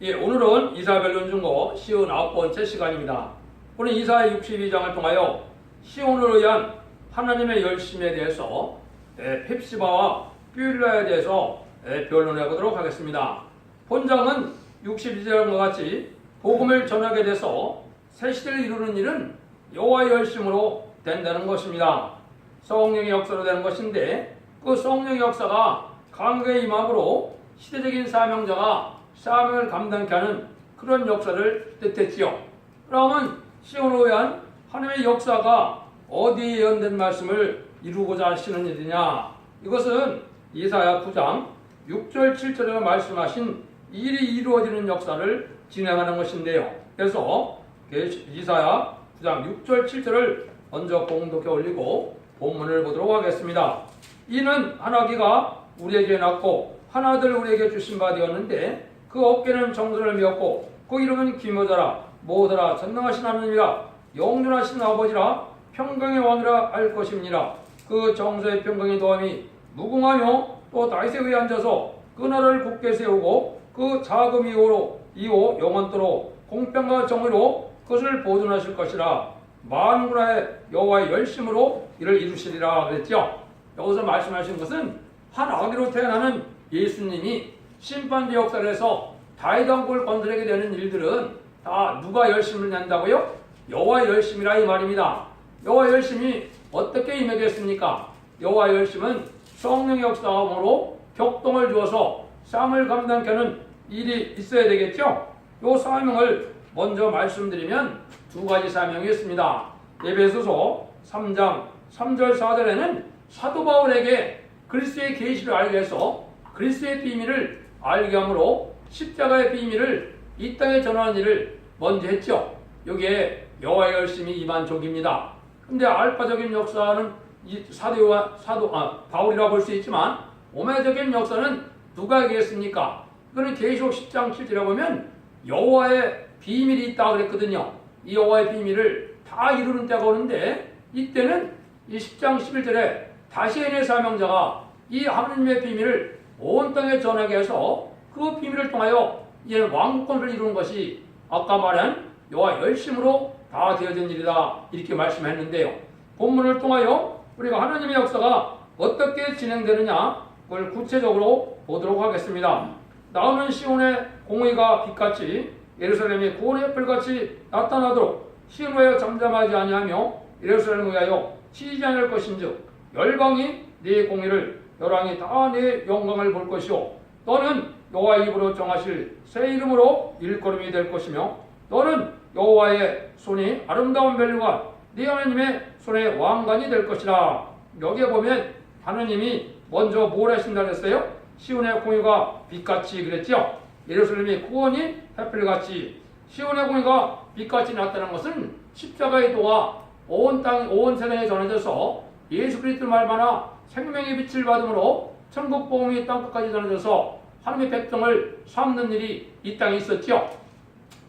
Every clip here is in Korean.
예, 오늘은 이사별론 중고 59번째 시간입니다. 오늘 이사야 62장을 통하여 시온을 위한 하나님의 열심에 대해서 펩시바와 뷰일라에 대해서 변론해 보도록 하겠습니다. 본장은 62장과 같이 복음을 전하게 돼서 새 시대를 이루는 일은 여호와의 열심으로 된다는 것입니다. 성령의 역사로 되는 것인데 그 성령의 역사가 강하게 임함으로 시대적인 사명자가 사명을 감당케 하는 그런 역사를 뜻했지요. 그러면 시온을 위한 하나님의 역사가 어디에 예언된 말씀을 이루고자 하시는 일이냐? 이것은 이사야 9장 6절 7절에 말씀하신 일이 이루어지는 역사를 진행하는 것인데요. 그래서 이사야 9장 6절 7절을 먼저 봉독해 올리고 본문을 보도록 하겠습니다. 이는 한 아기가 우리에게 낳고 한 아들 우리에게 주신 바 되었는데 그 어깨는 정사를 메었고 그 이름은 기묘자라 모호자라 전능하신 하나님이라 영존하신 아버지라 평강의 왕이라 할 것임이니라. 그 정사의 평강의 도함이 무궁하며 또 다윗에 위에 앉아서 그 나라를 굳게 세우고 그 자금 이호 영원토록 공평과 정의로 그것을 보존하실 것이라. 만군의 여호와의 열심으로 이를 이루시리라 그랬죠. 여기서 말씀하신 것은 한 아기로 태어나는 예수님이 심판대 역사를 해서 다윗 왕국을 건설하게 되는 일들은 다 누가 열심을 낸다고요? 여호와의 열심이라 이 말입니다. 여호와의 열심이 어떻게 임하겠습니까? 여호와의 열심은 성령의 역사함으로 격동을 주어서 쌈을 감당케 하는 일이 있어야 되겠죠? 이 사명을 먼저 말씀드리면 두 가지 사명이 있습니다. 에베소서 3장 3절 4절에는 사도 바울에게 그리스도의 계시를 알게 해서 그리스도의 비밀을 알게 함으로 십자가의 비밀을 이 땅에 전하는 일을 먼저 했죠. 여기에 여호와의 열심이 임한 족입니다. 근데 알파적인 역사는 바울이라 볼 수 있지만 오메적인 역사는 누가 하겠습니까? 이거는 계시록 10장 7절에 보면 여호와의 비밀이 있다 그랬거든요. 이 여호와의 비밀을 다 이루는 때가 오는데 이때는 이 10장 11절에 다시엔의 사명자가 이 하나님의 비밀을 온 땅에 전하게 해서 그 비밀을 통하여 이제 왕국권을 이루는 것이 아까 말한 여호와 열심으로 다 되어진 일이다 이렇게 말씀했는데요. 본문을 통하여 우리가 하나님의 역사가 어떻게 진행되느냐 그걸 구체적으로 보도록 하겠습니다. 나오는 시온의 공의가 빛같이 예루살렘의 구원의 뿔같이 나타나도록 시온에 잠잠하지 아니하며 예루살렘을 위하여 치지 않을 것인즉 열방이 네 공의를 열왕이 다 네 영광을 볼 것이요 너는 여호와의 입으로 정하실 새 이름으로 일컬음이 될 것이며 너는 여호와의 손이 아름다운 멸류관 네 하나님의 손의 왕관이 될 것이라. 여기에 보면 하나님이 먼저 뭘 하신다 그랬어요? 시온의 공의가 빛같이 그랬죠. 예루살렘의 구원이 햇불같이 시온의 공의가 빛같이 나타난 것은 십자가의 도가 온 세상에 전해져서 예수 그리스도 말마나 생명의 빛을 받음으로 천국 복음이 땅끝까지 전해져서 하나님의 백성을 삼는 일이 이 땅에 있었죠.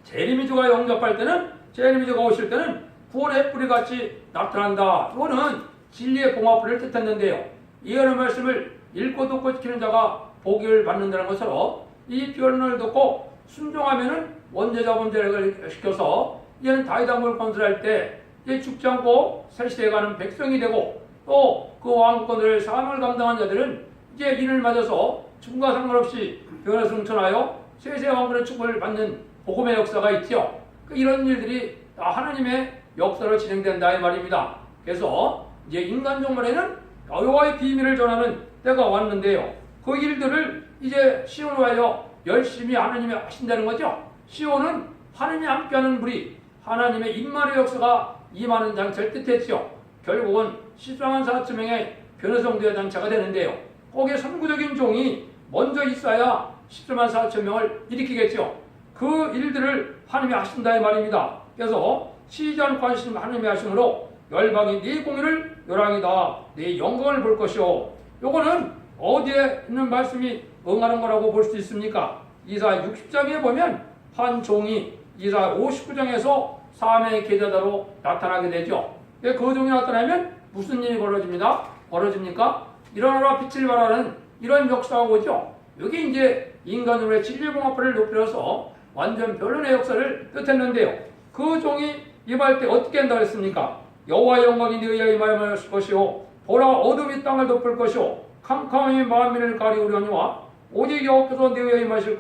제리미주가 영접할 때는 제리미주가 오실 때는 구원의 뿌리같이 나타난다. 이거는 진리의 봉합불을 뜻했는데요. 이해하는 말씀을 읽고 듣고 지키는 자가 복을 받는다는 것처럼 이 변론을 듣고 순종하면은 원죄자 범죄를 시켜서 이제는 다윗 왕국을 건설할 때 이제 죽지 않고 새 시대에 가는 백성이 되고 또 그 왕권을 사명을 감당한 자들은 이제 인을 맞아서 죽음과 상관없이 변화 승천하여 세세 왕권의 축복을 받는 복음의 역사가 있죠. 이런 일들이 다 하나님의 역사로 진행된다 이 말입니다. 그래서 이제 인간 종말에는 여호와의 비밀을 전하는 때가 왔는데요. 그 일들을 이제 시온을 위하여 열심히 하나님이 하신다는 거죠. 시온은 하나님이 함께하는 무리, 하나님의 임만의 역사가 임하는 장차를 뜻했죠. 결국은 14만 4천 명의 변호성도의 단체가 되는데요. 거기에 선구적인 종이 먼저 있어야 14만 4천 명을 일으키겠죠. 그 일들을 하나님이 하신다 이 말입니다. 그래서 치지 않고 하시는 하나님의 하심으로 열방이 네 공의를 열왕이다 네 영광을 볼 것이요. 요거는 어디에 있는 말씀이 응하는 거라고 볼 수 있습니까? 이사야 60장에 보면 한 종이 이사야 59장에서 사명의 계좌다로 나타나게 되죠. 그 종이 나타나면 무슨 일이 벌어집니까? 일어나라 빛을 발하는 이런 역사가 오죠. 여기 이제 인간으로의 진리봉합을 높여서 완전 변론의 역사를 뜻했는데요. 그 종이 임할 때 어떻게 한다고 했습니까? 여호와의 영광이 네 의에 임하여 것이요 보라 어둠이 땅을 덮을 것이요 캄캄함이 만민을 가리우려니와 오직 여호와께서 네 의에 임하실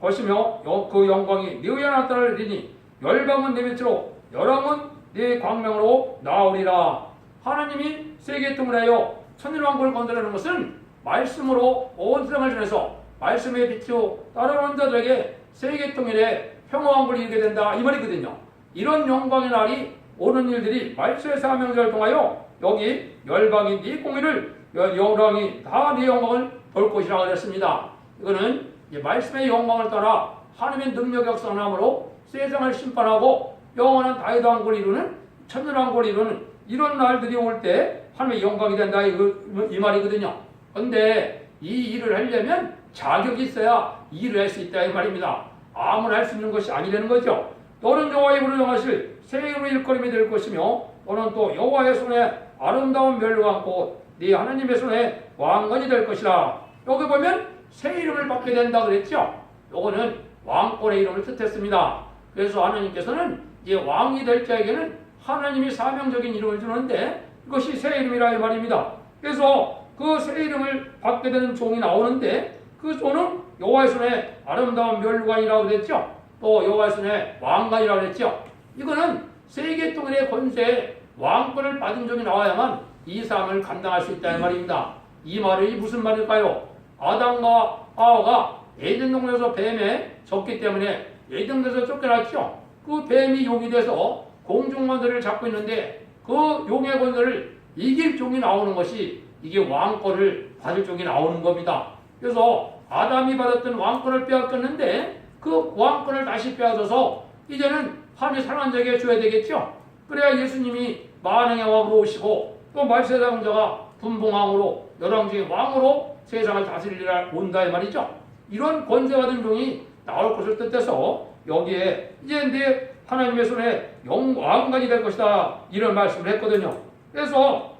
것이며 그 영광이 네 의에 나타나리니 열방은 네 빛으로 열왕은 네 광명으로 나오리라. 하나님이 세계통을 하여 천일왕국을 건설하는 것은 말씀으로 온 세상을 지내서 말씀의 빛으로 따라오는 자들에게 세계통일의 평화왕국을 이루게 된다 이 말이거든요. 이런 영광의 날이 오는 일들이 말씀의 사명자를 통하여 여기 열방이 네 공의를 열왕이 다 네 영광을 볼 것이라고 그랬습니다. 이거는 말씀의 영광을 따라 하나님의 능력 역사함으로 세상을 심판하고 영원한 다윗 왕국을 이루는 천년 왕국을 이루는 이런 날들이 올 때 하나님의 영광이 된다 이 말이거든요. 그런데 이 일을 하려면 자격이 있어야 이 일을 할 수 있다 이 말입니다. 아무나 할 수 있는 것이 아니라는 거죠. 너는 여호와의 이름을 정하실 새 이름의 일거림이 될 것이며 너는 또 여호와의 손에 아름다운 멸류관 곧 네 하나님의 손에 왕관이 될 것이라. 여기 보면 새 이름을 받게 된다 그랬죠. 요거는 왕권의 이름을 뜻했습니다. 그래서 하나님께서는 이 왕이 될 자에게는 하나님이 사명적인 이름을 주는데 이것이 새 이름이라 이 말입니다. 그래서 그 새 이름을 받게 되는 종이 나오는데 그 종은 여호와의 손에 아름다운 멸류관이라고 그랬죠. 또 여호와의 손에 왕관이라고 그랬죠. 이거는 세계 통일의 권세에 왕권을 받은 종이 나와야만 이 삶을 감당할 수 있다는 말입니다. 이 말이 무슨 말일까요? 아담과 하와가 에덴 동산에서 뱀에 졌기 때문에 에덴 동산에서 쫓겨났죠. 그 뱀이 용이 돼서 공중권세를 잡고 있는데 그 용의 권세를 이길 종이 나오는 것이 이게 왕권을 받을 종이 나오는 겁니다. 그래서 아담이 받았던 왕권을 빼앗겼는데 그 왕권을 다시 빼앗아서 이제는 하나님의 사랑하는 자에게 줘야 되겠죠. 그래야 예수님이 만왕의 왕으로 오시고 또 말세자가 분봉왕으로 열왕 중의 왕으로 세상을 다스리리라 온다 이 말이죠. 이런 권세받은 종이 나올 것을 뜻해서 여기에 이제 내 하나님의 손에 왕관이 될 것이다 이런 말씀을 했거든요. 그래서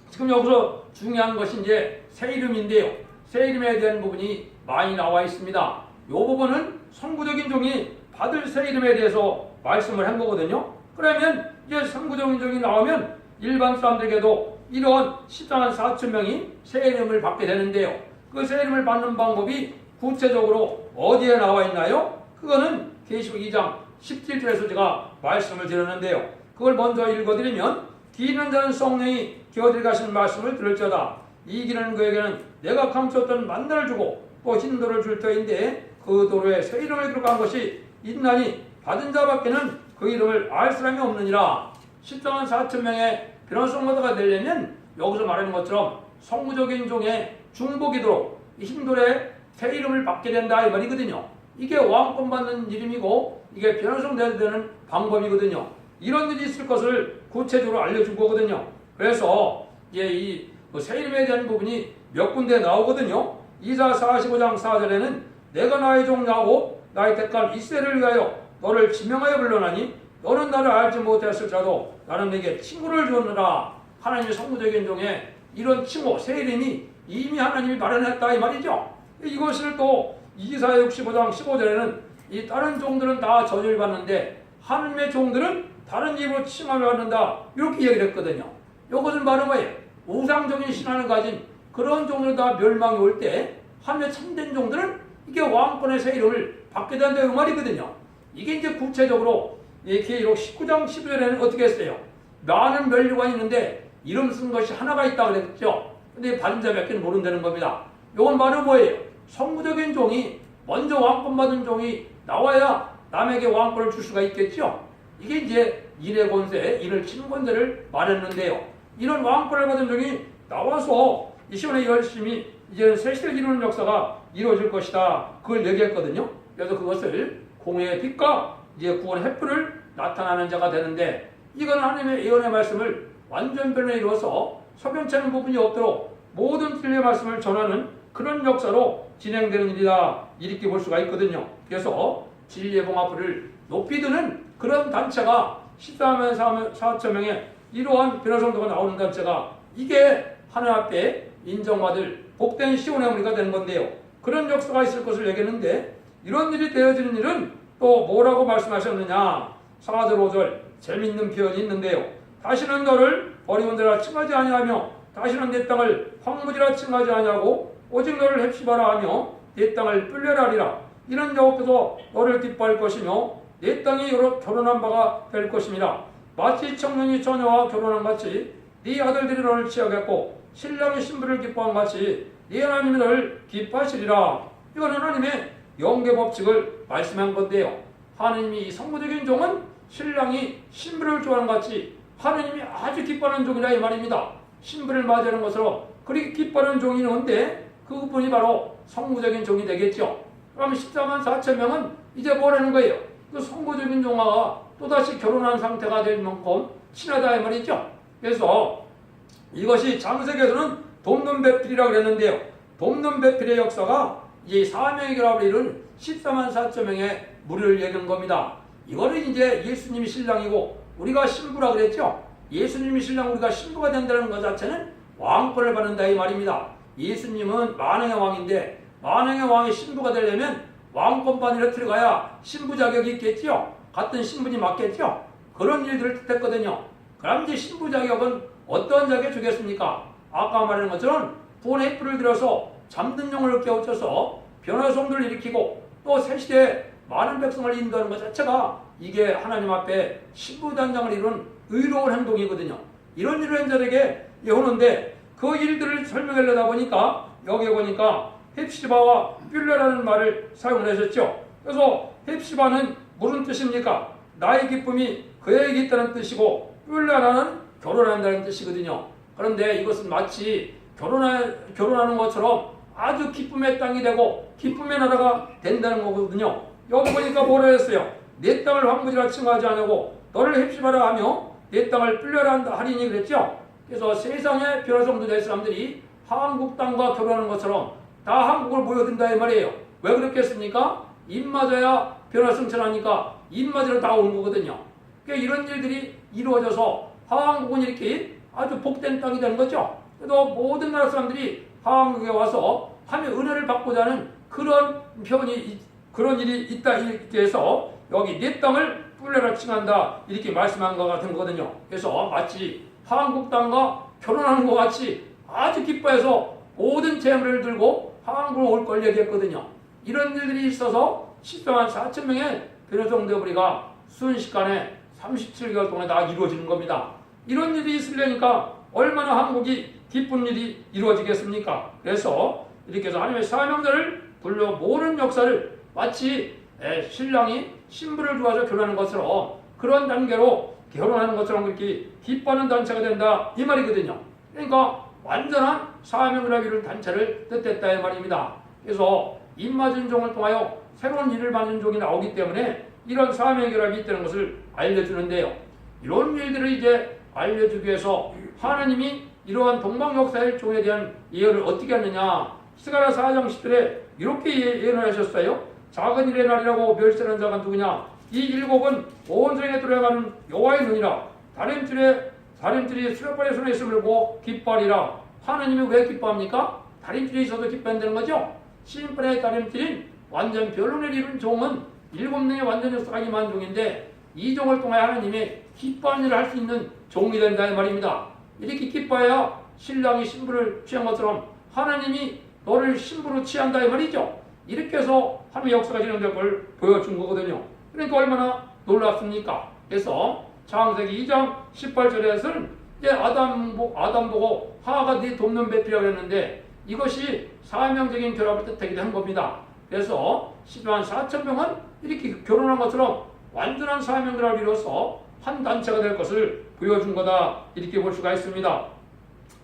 지금 여기서 중요한 것이 이제 새 이름인데요. 새 이름에 대한 부분이 많이 나와 있습니다. 이 부분은 선구적인 종이 받을 새 이름에 대해서 말씀을 한 거거든요. 그러면 이제 선구적인 종이 나오면 일반 사람들에게도 이런 14만 4천 명이 새 이름을 받게 되는데요. 그 새 이름을 받는 방법이 구체적으로 어디에 나와 있나요? 그거는 계시록 2장 17절에서 제가 말씀을 드렸는데요. 그걸 먼저 읽어드리면 기는 자는 성령이 기어들이 가시는 말씀을 들을지어다. 이기는 그에게는 내가 감추었던 만나를 주고 또 진도를 줄 터인데 그 도로에 새 이름을 기록한 것이 있나니 받은 자밖에는 그 이름을 알 사람이 없느니라. 14만 4천 명의 변호성 모드가 되려면 여기서 말하는 것처럼 성구적인 종의 중보기도로 힘돌에 새 이름을 받게 된다 이 말이거든요. 이게 왕권 받는 이름이고 이게 변호성 되는 방법이거든요. 이런 일이 있을 것을 구체적으로 알려준 거거든요. 그래서 이제 이 새 이름에 대한 부분이 몇 군데 나오거든요. 이사 45장 4절에는 내가 나의 종 야곱 나의 택한 이스라엘을 위하여 너를 지명하여 불러나니 너는 나를 알지 못했을지라도 나는 내게 친구를 주었느라. 하나님의 성구적인 종에 이런 칭호 새 이름이 이미 하나님이 마련했다 이 말이죠. 이것을 또 이사 65장 15절에는 이 다른 종들은 다 저주를 받는데 하나님의 종들은 다른 이름으로 칭함을 받는다 이렇게 얘기를 했거든요. 이것은 바로 뭐예요? 우상적인 신앙을 가진 그런 종들 다 멸망이 올 때 하나님의 참된 종들은 이게 왕권의 새 이름을 받게 된다 이 말이거든요. 이게 이제 구체적으로 계시록 19장 12절에는 어떻게 했어요? 많은 멸류관이 있는데 이름 쓴 것이 하나가 있다고 그랬죠. 근데 받은 자 몇 개는 모른다는 겁니다. 이건 바로 뭐예요? 성구적인 종이 먼저 왕권 받은 종이 나와야 남에게 왕권을 줄 수가 있겠죠. 이게 이제 인의 권세, 인을 치는 권세를 말했는데요. 이런 왕권을 받은 종이 나와서 이 시간에 열심히 이제 새 시대를 이루는 역사가 이루어질 것이다. 그걸 얘기했거든요. 그래서 그것을 공의의 빛과 이제 구원의 횃불을 나타나는 자가 되는데 이건 하나님의 예언의 말씀을 완전 변화에 이루어서 석연찮은 부분이 없도록 모든 진리의 말씀을 전하는 그런 역사로 진행되는 일이다. 이렇게 볼 수가 있거든요. 그래서 진리의 봉합을 높이 드는 그런 단체가 14만 4천 명의 이러한 변화성도가 나오는 단체가 이게 하나님 앞에 인정받을 복된 시온의 우리가 되는 건데요. 그런 역사가 있을 것을 얘기했는데 이런 일이 되어지는 일은 또 뭐라고 말씀하셨느냐. 4절 5절 재밌는 표현이 있는데요. 다시는 너를 버리온 데라 칭하지 아니하며 다시는 내 땅을 황무지라 칭하지 아니하고 오직 너를 헵시바라 하며 내 땅을 뿔려라리라. 이는 여호와께서 너를 기뻐할 것이며 내 땅이 여러 결혼한 바가 될 것입니다. 마치 청년이 처녀와 결혼한 같이 네 아들들이 너를 취하겠고 신랑이 신부를 기뻐한 같이 네 하나님이 너를 기뻐하시리라. 이건 하나님의 영계 법칙을 말씀한 건데요. 하나님이 이 성부적인 종은 신랑이 신부를 좋아하는 같이 하나님이 아주 기뻐하는 종이라 이 말입니다. 신부를 맞이하는 것으로 그렇게 기뻐하는 종이 있는데 그분이 바로 성부적인 종이 되겠죠. 그럼 14만 4천 명은 이제 뭐라는 거예요? 그 성부적인 종과 또다시 결혼한 상태가 될 만큼 친하다 이 말이죠. 그래서 이것이 창세기에서는 돕는 배필이라고 그랬는데요. 돕는 배필의 역사가 이제 사명의 결합을 이룬 14만 4천 명의 무리를 얘기하는 겁니다. 이거는 이제 예수님이 신랑이고 우리가 신부라 그랬죠. 예수님이 신랑 우리가 신부가 된다는 것 자체는 왕권을 받는다 이 말입니다. 예수님은 만왕의 왕인데 만왕의 왕의 신부가 되려면 왕권반으로 들어가야 신부 자격이 있겠죠. 같은 신분이 맞겠죠. 그런 일들을 뜻했거든요. 그럼 이제 신부 자격은 어떤 자격에 주겠습니까? 아까 말한 것처럼 구원의 뿔을 들어서 잠든 영혼을 깨우쳐서 변화성들을 일으키고 또 새 시대에 많은 백성을 인도하는 것 자체가 이게 하나님 앞에 신부단장을 이룬 의로운 행동이거든요. 이런 일을 한 자에게 예호는데 그 일들을 설명하려다 보니까 여기에 보니까 헵시바와 뿔레라는 말을 사용을 하셨죠. 그래서 헵시바는 무슨 뜻입니까? 나의 기쁨이 그에게 있다는 뜻이고 뿔레라는 결혼한다는 뜻이거든요. 그런데 이것은 마치 결혼하는 것처럼 아주 기쁨의 땅이 되고 기쁨의 나라가 된다는 거거든요. 여기 보니까 뭐라 했어요? 내 땅을 황무지라 칭하지 않냐고 너를 헵시바라 하며 내 땅을 뿔려라 하리니 그랬죠. 그래서 세상의 변화성도 될 사람들이 한국 땅과 결혼하는 것처럼 다 한국을 모여든다 이 말이에요. 왜 그렇겠습니까? 입 맞아야 변화성천하니까 입 맞으러 다 오는 거거든요. 그러니까 이런 일들이 이루어져서 한국은 이렇게 아주 복된 땅이 되는 거죠. 그래도 모든 나라 사람들이 한국에 와서 하며 은혜를 받고자 하는 그런 그런 일이 있다 이렇게 해서 여기 내 땅을 뿔레라 칭한다 이렇게 말씀한 것 같은 거거든요. 그래서 마치 한국 땅과 결혼하는 것 같이 아주 기뻐해서 모든 재물을 들고 한국으로 올 걸 얘기했거든요. 이런 일들이 있어서 14만 4천 명의 변호성 대부리가 순식간에 37개월 동안 다 이루어지는 겁니다. 이런 일이 있으려니까 얼마나 한국이 기쁜 일이 이루어지겠습니까? 그래서 이렇게 해서 하나님의 사명자를 불러 모으는 역사를 마치 신랑이 신부를 좋아해서 결혼하는 것처럼 그런 단계로 결혼하는 것처럼 그렇게 기뻐하는 단체가 된다 이 말이거든요. 그러니까 완전한 사명을 이룬 단체를 뜻했다 이 말입니다. 그래서 입맞은 종을 통하여 새로운 일을 받는 종이 나오기 때문에 이런 사명의 결합이 있다는 것을 알려주는데요. 이런 일들을 이제 알려주기 위해서 하나님이 이러한 동방역사의 종에 대한 예언을 어떻게 하느냐. 스가랴 4장 10절에 이렇게 예언을 하셨어요. 작은 일의 날이라고 멸시하는 자가 누구냐. 이 일곱은 온 세상에 들어가는 여호와의 눈이라. 다림줄이 수레발의 손에 있음을 보고 기뻐하리라. 하나님이 왜 기뻐합니까? 다림줄이 있어도 기뻐한다는 거죠. 시인판의 다림줄인 완전 변론을 이룬 종은 7명의 완전 역사가 임한 종인데 이 종을 통해 하나님이 기뻐하는 일을 할 수 있는 종이 된다 이 말입니다. 이렇게 기뻐해야 신랑이 신부를 취한 것처럼 하나님이 너를 신부로 취한다 이 말이죠. 이렇게 해서 하나님의 역사가 진행될 걸 보여준 거거든요. 그러니까 얼마나 놀랍습니까? 그래서 창세기 2장 18절에서는 이제 아담 보고 하와가 네 돕는 배필이라고 했는데 이것이 사명적인 결합을 뜻하기도 한 겁니다. 그래서 10만 4천 명은 이렇게 결혼한 것처럼 완전한 사명 결합을 이뤄서 한 단체가 될 것을 보여준 거다 이렇게 볼 수가 있습니다.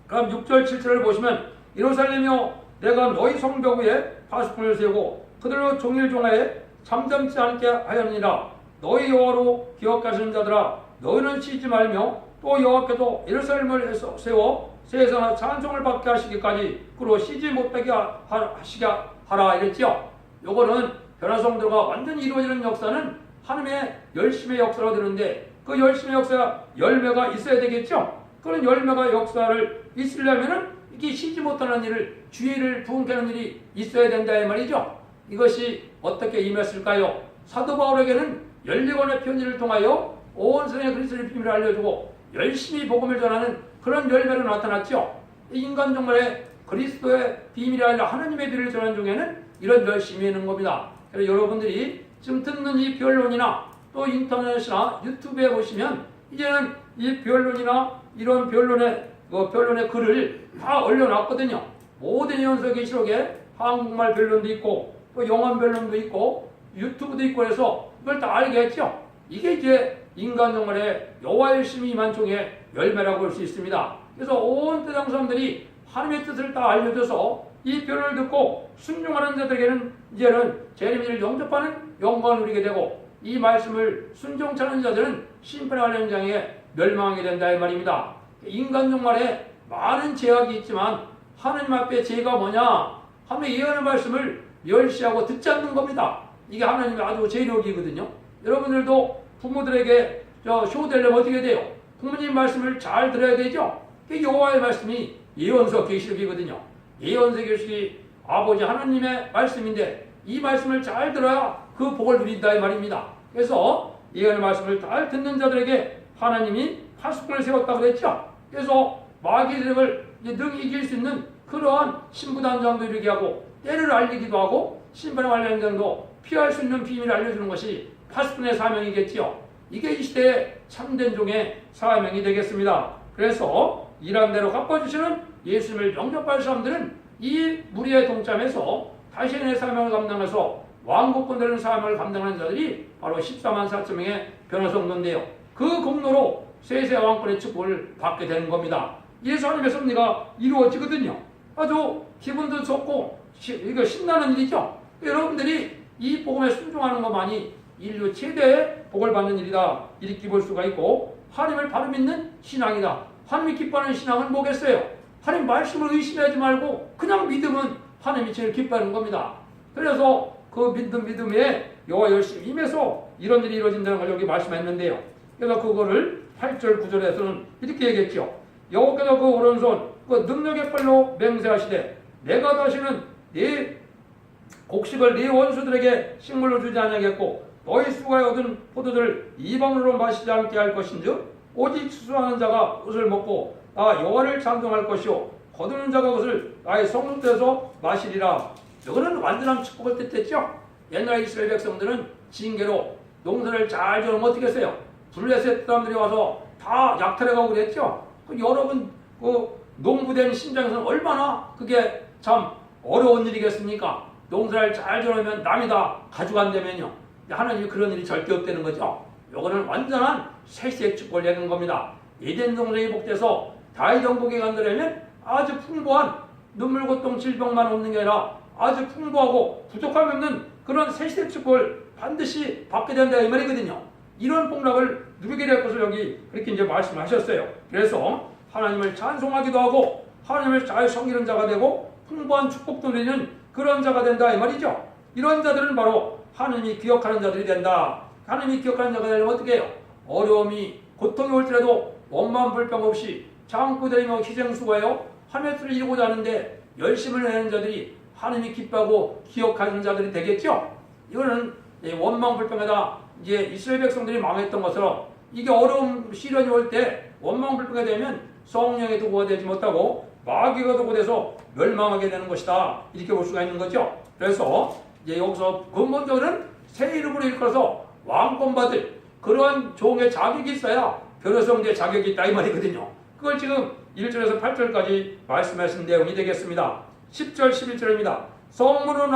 그럼 6절 7절을 보시면 예루살렘이여 내가 너희 성벽 위에 파수꾼을 세우고 그들로 종일 종하에 잠잠지 않게 하였느니라. 너희 여호와로 기억하시는 자들아 너희는 쉬지 말며 또 여호와께도 예루살렘을 세워 세상에 찬송을 받게 하시기까지 그로 쉬지 못하게 하시게 하라 이랬지요. 요거는 변화성들과 완전히 이루어지는 역사는 하나님의 열심의 역사로 되는데 그 열심의 역사가 열매가 있어야 되겠죠. 그런 열매가 역사를 있으려면은 이게 쉬지 못하는 일을 주의를 부응케 하는 일이 있어야 된다 이 말이죠. 이것이 어떻게 임했을까요? 사도 바울에게는 14권의 편지를 통하여 온 세상에 그리스도의 비밀을 알려주고 열심히 복음을 전하는 그런 열매로 나타났죠. 인간 정말에 그리스도의 비밀이 아니라 하나님의 비밀을 전하는 중에는 이런 열심이 있는 겁니다. 그래서 여러분들이 지금 듣는 이 변론이나 또 인터넷이나 유튜브에 보시면 이제는 이 변론이나 이런 변론의 글을 다 올려놨거든요. 모든 연서계시록에 한국말 변론도 있고 또 영어 변론도 있고 유튜브도 있고 해서 이걸 다 알게 했죠. 이게 이제 인간 정말에 여호와의 열심이 임한 종의 열매라고 볼 수 있습니다. 그래서 온 세상 사람들이 하나님의 뜻을 다 알려줘서 이 변론을 듣고 순종하는 자들에게는 이제는 재림을 영접하는 영광을 누리게 되고 이 말씀을 순종치 않은 자들은 심판의 관련장에 멸망하게 된다 이 말입니다. 인간 종말에 많은 제약이 있지만 하나님 앞에 죄가 뭐냐 하면 예언의 말씀을 멸시하고 듣지 않는 겁니다. 이게 하나님의 아주 재력이거든요. 여러분들도 부모들에게 효되려면 어떻게 돼요? 부모님 말씀을 잘 들어야 되죠. 여호와의 말씀이 예언서 계시록이거든요. 예언서 계시록이 아버지 하나님의 말씀인데 이 말씀을 잘 들어야 그 복을 누린다 이 말입니다. 그래서 예언의 말씀을 잘 듣는 자들에게 하나님이 파수꾼을 세웠다고 그랬죠. 그래서 마귀의 세력을 능히 이길 수 있는 그러한 신부단장도 이루게 하고 때를 알리기도 하고 심판의 관련장도 피할 수 있는 비밀을 알려주는 것이 파수꾼의 사명이겠지요. 이게 이 시대의 참된 종의 사명이 되겠습니다. 그래서 이런 대로 갚아주시는 예수님을 영접할 사람들은 이 무리에 동참해서 다시의 사명을 감당해서 왕국권 되는 사명을 감당하는 자들이 바로 14만 4천 명의 변호성도인데요. 그 공로로 세세 왕권의 축복을 받게 되는 겁니다. 예수 하나님의 섭리가 이루어지거든요. 아주 기분도 좋고 이거 신나는 일이죠. 여러분들이 이 복음에 순종하는 것만이 인류 최대의 복을 받는 일이다 이렇게 볼 수가 있고 하나님을 바로 믿는 신앙이다. 하나님이 기뻐하는 신앙은 뭐겠어요? 하나님 말씀을 의심하지 말고 그냥 믿으면 하나님이 제일 기뻐하는 겁니다. 그래서 그 믿음에 여호와 열심히 임해서 이런 일이 이루어진다는 걸 여기 말씀했는데요. 그래서 그거를 8절 9절에서는 이렇게 얘기했죠. 여호와께서 그 오른손 그 능력의 팔로 맹세하시되 내가 다시는 네 곡식을 네 원수들에게 식물로 주지 아니하겠고 너희 수가에 얻은 포도를 이방으로 마시지 않게 할 것인즉 오직 수수하는 자가 그것을 먹고 나 여호와를 찬송할 것이요 거두는 자가 그것을 나의 성소에서 마시리라. 이거는 완전한 축복을 뜻했죠. 옛날 이스라엘 백성들은 징계로 농사를 잘 지으면 어떻게 했어요? 블레셋 사람들이 와서 다 약탈해가고 그랬죠. 여러분 그 농부된 심정에서는 얼마나 그게 참 어려운 일이겠습니까? 농사를 잘 지으면 남이 다 가져간다면요. 하나님이 그런 일이 절대 없다는 거죠. 요거는 완전한 세시의 축복을 내는 겁니다. 에덴 동산이 복돼서 다윗 왕국에 간다면 아주 풍부한 눈물 고통 질병만 없는 게 아니라 아주 풍부하고 부족함이 없는 그런 세시의 축복을 반드시 받게 된다 이 말이거든요. 이런 복락을 누리게 될 것을 여기 그렇게 이제 말씀하셨어요. 그래서 하나님을 찬송하기도 하고 하나님을 잘 섬기는 자가 되고 풍부한 축복도 누리는 그런 자가 된다 이 말이죠. 이런 자들은 바로 하나님이 기억하는 자들이 된다. 하나님이 기억하는 자가 되려면 어떻게 해요? 어려움이 고통이 올지라도 원만 불평 없이 장구대이며 희생수고하여 하나님의 뜻을 이루고자 하는데 열심을 내는 자들이 하나님이 기뻐하고 기억하는 자들이 되겠죠. 이거는 원망 불평에다 이제 이스라엘 백성들이 망했던 것처럼 이게 어려움 시련이 올 때 원망 불평에 되면 성령의 도구가 되지 못하고 마귀가 도구돼서 멸망하게 되는 것이다. 이렇게 볼 수가 있는 거죠. 그래서 이제 여기서 근본적으로는 새 이름으로 일컬어서 왕권 받을 그러한 종의 자격이 있어야 변호성대 자격이 있다 이 말이거든요. 그걸 지금 1절에서 8절까지 말씀하신 내용이 되겠습니다. 10절 11절입니다. 성문으로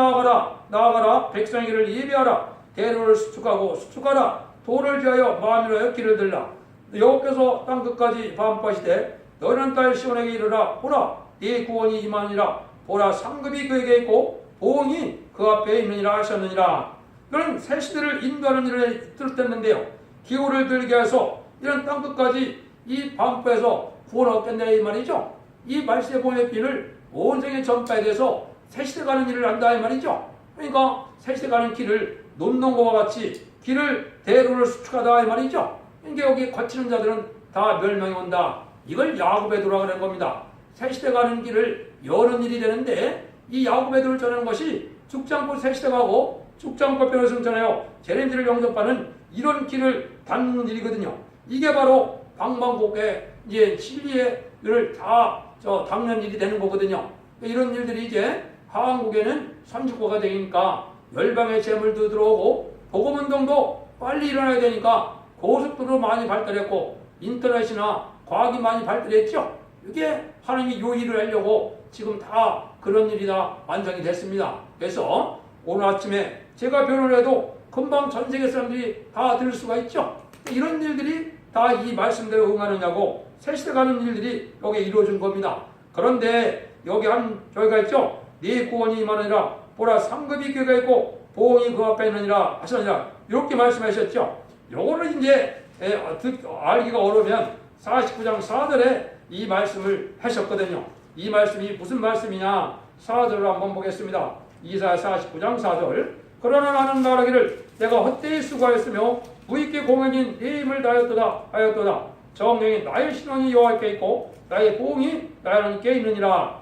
나아가라 백성에게를 예비하라 대로를 수축하라 돌을 지하여 마음으로 길을 들라 여호와께서 땅 끝까지 반포하시되 너희는 딸 시온에게 이르라 보라 네 구원이 임하니라 보라 상급이 그에게 있고 보응이 그 앞에 있느니라 하셨느니라. 그는 새 시대를 인도하는 일을 뜻했는데요. 기호를 들게 해서 이런 땅 끝까지 이 반포에서 구원 얻겠냐 이 말이죠. 이 말씀의 복음의 길을 온 세계에 전파에 대해서 새 시대 가는 일을 한다 이 말이죠. 그러니까 새 시대 가는 길을 놓는 것과 같이 길을 대로를 수축하다 이 말이죠. 그러니까 여기 거치는 자들은 다 멸망이 온다. 이걸 야곱의 도라 그런 겁니다. 새 시대 가는 길을 여는 일이 되는데 이 야곱의 도를 전하는 것이 죽장꽃 새 시대 가고 죽장꽃 뼈를 승천하여 재림지를 영접하는 이런 길을 닫는 일이거든요. 이게 바로 방방곡의 이제 진리를 다 닦는 일이 되는 거거든요. 이런 일들이 이제 한국에는 39가 되니까 열방의 재물도 들어오고 복음운동도 빨리 일어나야 되니까 고속도로 많이 발달했고 인터넷이나 과학이 많이 발달했죠. 이게 하나님이 요 일을 하려고 지금 다 그런 일이 다 완성이 됐습니다. 그래서 오늘 아침에 제가 변호를 해도 금방 전 세계 사람들이 다 들을 수가 있죠. 이런 일들이 다 이 말씀대로 응하느냐고 새시대 가는 일들이 여기에 이루어진 겁니다. 그런데 여기 저희가 있죠. 네 구원이 임하느니라 보라 상급이 교회가 있고 보응이 그 앞에 있느니라 하시느니라 이렇게 말씀하셨죠. 요거를 이제 알기가 어려우면 49장 4절에 이 말씀을 하셨거든요. 이 말씀이 무슨 말씀이냐 4절을 한번 보겠습니다. 이사야 49장 4절 그러나 나는 말하기를 내가 헛되이 수고하였으며 무익게 공연인 네 힘을 다하였도다 정령이 나의 신원이 여호와께 있고 나의 보응이 나의 하나님께 있느니라.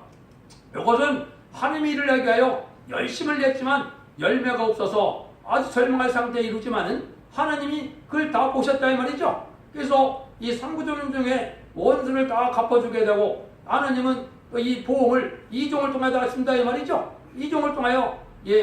이것은 하나님의 일을 하기 위하여 열심을 냈지만 열매가 없어서 아주 절망할 상태에 이르지만은 하나님이 그걸 다 보셨다 이 말이죠. 그래서 이 상구종 중에 원수를 다 갚아주게 되고 하나님은 이 보응을 이종을 통해 다 준다 이 말이죠. 이종을 통하여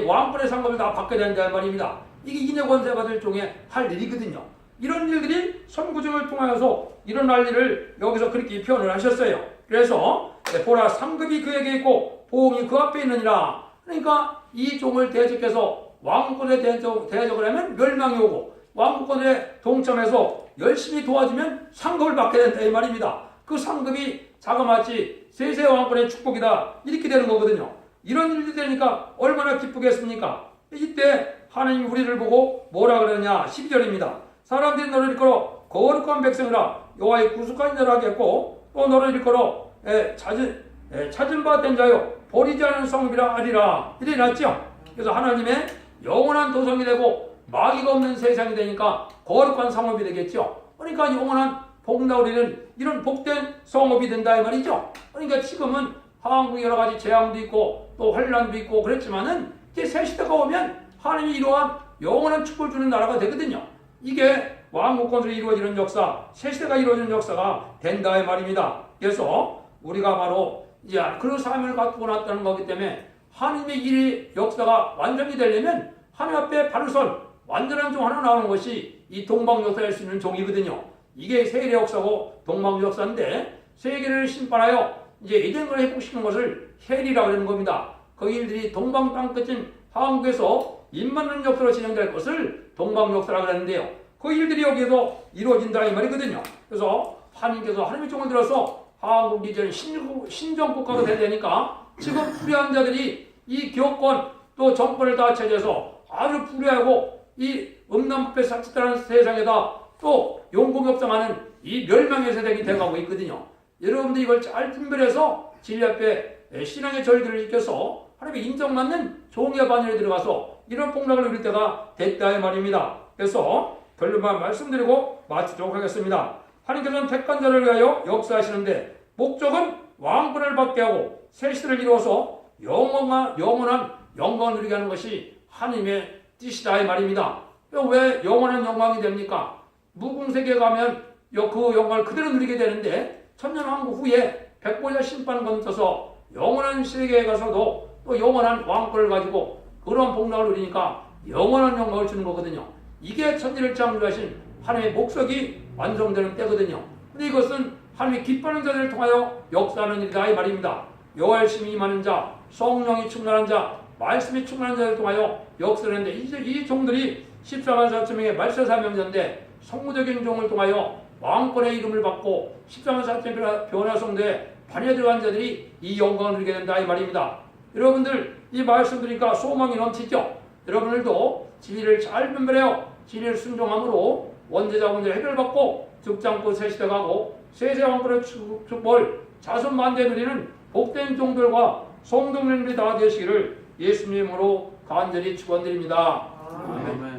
왕권의 상급을 다 받게 된다 이 말입니다. 이게 인의 권세 받을 종의 할 일이거든요. 이런 일들이 선구종을 통하여서 일어날 일을 여기서 그렇게 표현을 하셨어요. 그래서 보라 상급이 그에게 있고 보응이 그 앞에 있느니라. 그러니까 이 종을 대적해서 왕권에 대적을 하면 멸망이 오고 왕권에 동참해서 열심히 도와주면 상급을 받게 된다 이 말입니다. 그 상급이 자그마치 세세 왕권의 축복이다 이렇게 되는 거거든요. 이런 일이 되니까 얼마나 기쁘겠습니까? 이때 하나님이 우리를 보고 뭐라 그러냐 12절입니다. 사람들이 너를 일컬어 거룩한 백성이라 여호와의 구속한 자라 하겠고 또 너를 일컬어 찾은 바 된 자요 버리지 않은 성읍이라 하리라 이래 놨죠. 그래서 하나님의 영원한 도성이 되고 마귀가 없는 세상이 되니까 거룩한 성읍이 되겠죠. 그러니까 영원한 복나우리는 이런 복된 성읍이 된다 이 말이죠. 그러니까 지금은 한국에 여러 가지 재앙도 있고 또 환란도 있고 그랬지만은 이제 새 시대가 오면 하나님이 이러한 영원한 축복을 주는 나라가 되거든요. 이게 왕국권으로 이루어지는 역사, 새 시대가 이루어지는 역사가 된다 이 말입니다. 그래서 우리가 바로 이제 그런 삶을 갖고 났다는 거기 때문에 하나님의 일의 역사가 완전히 되려면 하나님 앞에 바로 선 완전한 종 하나 나오는 것이 이 동방 역사일 수 있는 종이거든요. 이게 세계의 역사고 동방 역사인데 세계를 심판하여 이제 에덴을 회복시키는 것을 헬이라고 하는 겁니다. 그 일들이 동방 땅끝인 한국에서 임만는 역사로 진행될 것을 동방 역사라고 하는데요. 그 일들이 여기에서 이루어진다 이 말이거든요. 그래서 하나님께서 하나님의 종을 들어서 한국 이제는 신정국가가 되려니까 지금 불의한 자들이 이 교권 또 정권을 다 차지해서 아주 불의하고 이 음란법에 사치다는 세상에다 또 용공협상하는 이 멸망의 세상이 되어가고 있거든요. 여러분들 이걸 잘 분별해서 진리 앞에 신앙의 절기를 익혀서 하나님의 인정받는 종의 반열에 들어가서 이런 복락을 누릴 때가 됐다 이 말입니다. 그래서 결론만 말씀드리고 마치도록 하겠습니다. 하나님께서는 택한 자를 위하여 역사하시는데 목적은 왕권을 받게 하고 새 시대를 이루어서 영원한 영광을 누리게 하는 것이 하나님의 뜻이다 이 말입니다. 왜 영원한 영광이 됩니까? 무궁세계에 가면 그 영광을 그대로 누리게 되는데 천년왕국 후에 백보자 심판을 거쳐서 영원한 세계에 가서도 또 영원한 왕권을 가지고 그런 복락을 누리니까 영원한 영광을 주는 거거든요. 이게 천지를 창조하신 하나님의 목적이 완성되는 때거든요. 근데 이것은 하나님이 기뻐하는 자들을 통하여 역사하는 일이다 이 말입니다. 여호와의 심이 임하는 자, 성령이 충만한 자, 말씀이 충만한 자를 통하여 역사하는데 이 종들이 14만 4천 명의 말세 사명자인데 성무적인 종을 통하여 왕권의 이름을 받고 14만 4천 변화성대에 반에 들어간 자들이 이 영광을 누리게 된다 이 말입니다. 여러분들 이 말씀 들으니까 소망이 넘치죠? 여러분들도 진리를 잘 분별하여 진리를 순종함으로 원죄자 문제 해결받고 죽지 않고 새 시대 가고 세세 왕권의 축복을 자손 만대 누리는 복된 종들과 성도님들이 다 되시기를 예수님으로 간절히 축원드립니다. 아멘.